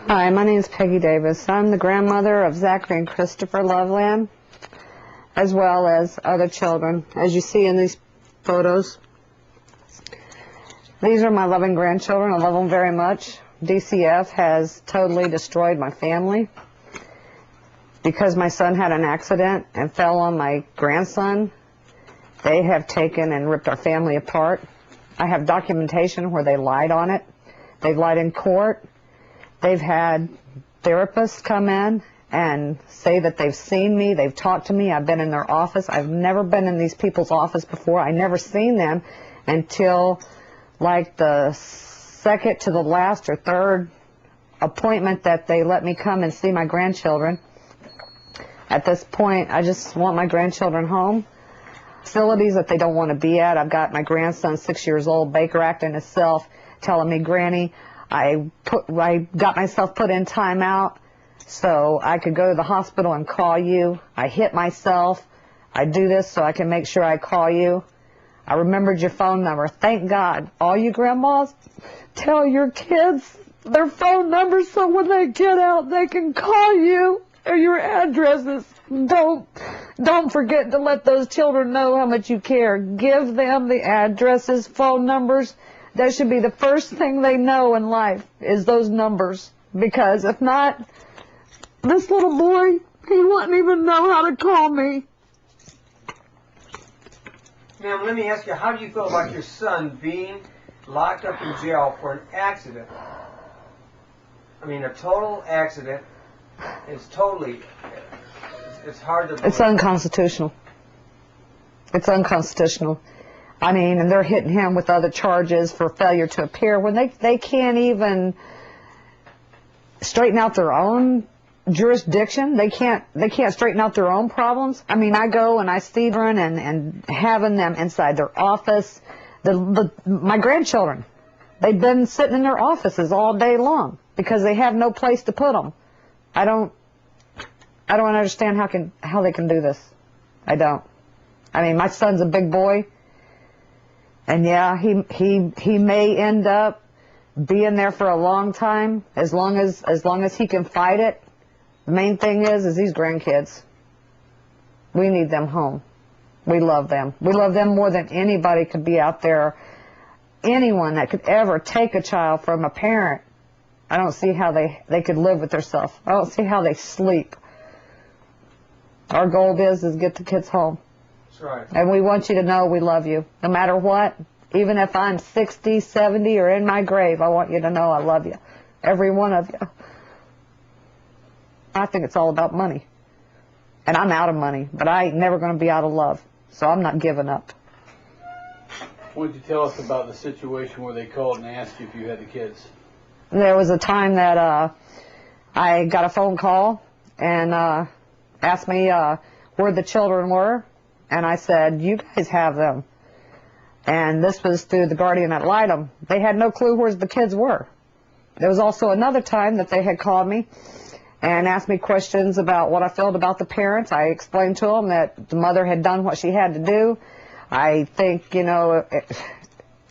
Hi, my name is Peggy Davis. I'm the grandmother of Zachary and Christopher Loveland, as well as other children, as you see in these photos. These are my loving grandchildren. I love them very much. DCF has totally destroyed my family because my son had an accident and fell on my grandson. They have taken and ripped our family apart. I have documentation where they lied on it. They've lied in court. They've had therapists come in and say that they've seen me, they've talked to me, I've been in their office. I've never been in these people's office before. I never seen them until like the second to the last or third appointment that they let me come and see my grandchildren. At this point, I just want my grandchildren home. Facilities that they don't want to be at. I've got my grandson, 6 years old, Baker acting himself, telling me, Granny, I got myself put in timeout so I could go to the hospital and call you. I hit myself. I do this so I can make sure I call you. I remembered your phone number. Thank God. All you grandmas, tell your kids their phone numbers so when they get out they can call you or your addresses. Don't forget to let those children know how much you care. Give them the addresses, phone numbers. That should be the first thing they know in life is those numbers. Because if not, this little boy, he wouldn't even know how to call me. Ma'am, let me ask you, how do you feel about your son being locked up in jail for an accident? I mean, a total accident. It's totally, it's hard to believe. It's unconstitutional. It's unconstitutional. I mean, and they're hitting him with other charges for failure to appear when they can't even straighten out their own jurisdiction. They can't straighten out their own problems. I mean, I go and I see them and having them inside their office. My grandchildren, they've been sitting in their offices all day long because they have no place to put them. I don't understand how they can do this. I don't. I mean, my son's a big boy. And yeah, he may end up being there for a long time, as long as he can fight it. The main thing is these grandkids. We need them home. We love them. We love them more than anybody could be out there. Anyone that could ever take a child from a parent, I don't see how they could live with themselves. I don't see how they sleep. Our goal is get the kids home. That's right. And we want you to know we love you. No matter what, even if I'm 60, 70, or in my grave, I want you to know I love you. Every one of you. I think it's all about money. And I'm out of money, but I ain't never going to be out of love. So I'm not giving up. What did you tell us about the situation where they called and asked you if you had the kids? There was a time that I got a phone call and asked me where the children were. And I said, you guys have them. And this was through the guardian ad litem. They had no clue where the kids were. There was also another time that they had called me and asked me questions about what I felt about the parents. I explained to them that the mother had done what she had to do. I think, you know,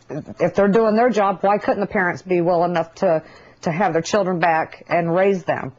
if they're doing their job, why couldn't the parents be well enough to have their children back and raise them?